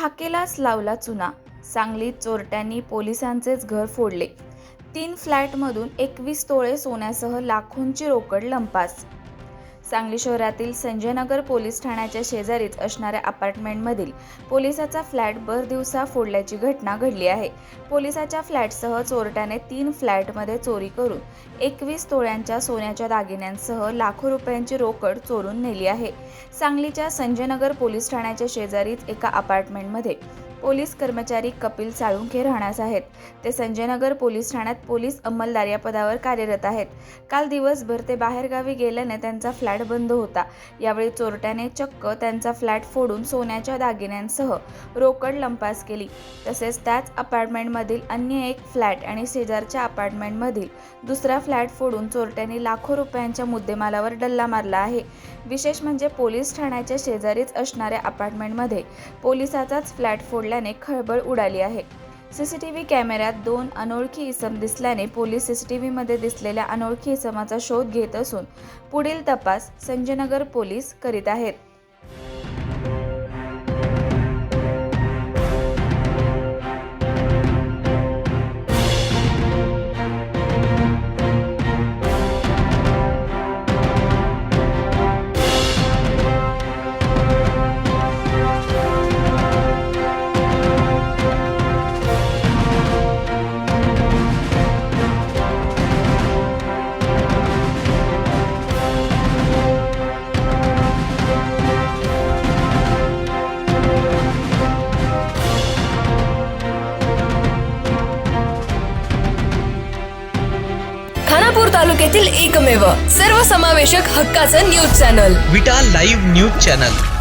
हाकेलाच लावला चुना. सांगलीत चोरट्यांनी पोलिसांचेच घर फोडले. 3 फ्लॅटमधून 21 तोळे सोन्यासह लाखोंची रोकड लंपास. सांगली शहरातील संजयनगर पोलीस ठाण्याच्या शेजारीच असणाऱ्या अपार्टमेंटमधील पोलिसाचा फ्लॅट भरदिवसा फोडल्याची घटना घडली आहे. पोलिसाच्या फ्लॅटसह चोरट्याने 3 फ्लॅटमध्ये चोरी करून 21 तोळ्यांच्या सोन्याच्या दागिन्यांसह लाखो रुपयांची रोकड चोरून नेली आहे. सांगलीच्या संजयनगर पोलीस ठाण्याच्या शेजारीच एका अपार्टमेंटमध्ये पोलीस कर्मचारी कपिल साळुंखे राहण्यास आहेत. ते संजयनगर पोलीस ठाण्यात पोलीस अंमलदार या पदावर कार्यरत आहेत. काल दिवसभर ते बाहेरगावी गेल्याने त्यांचा फ्लॅट बंद होता. यावेळी चोरट्याने चक्क त्यांचा फ्लॅट फोडून सोन्याच्या दागिन्यांसह रोकड लंपास केली. तसेच त्याच अपार्टमेंटमधील अन्य एक फ्लॅट आणि शेजारच्या अपार्टमेंटमधील दुसरा फ्लॅट फोडून चोरट्यांनी लाखो रुपयांच्या मुद्देमालावर डल्ला मारला आहे. विशेष म्हणजे पोलीस ठाण्याच्या शेजारीच असणाऱ्या अपार्टमेंटमध्ये पोलिसाचाच फ्लॅट फोडल्याने खळबळ उडाली आहे. सीसीटीव्ही कॅमेऱ्यात 2 अनोळखी इसम दिसल्याने पोलीस सीसीटीव्हीमध्ये दिसलेल्या अनोळखी इसमाचा शोध घेत असून पुढील तपास संजयनगर पोलीस करीत आहेत. खानापूर तालुक्यातील एकमेव सर्वसमावेशक हक्काचं न्यूज चॅनल विटा लाईव्ह न्यूज चॅनल.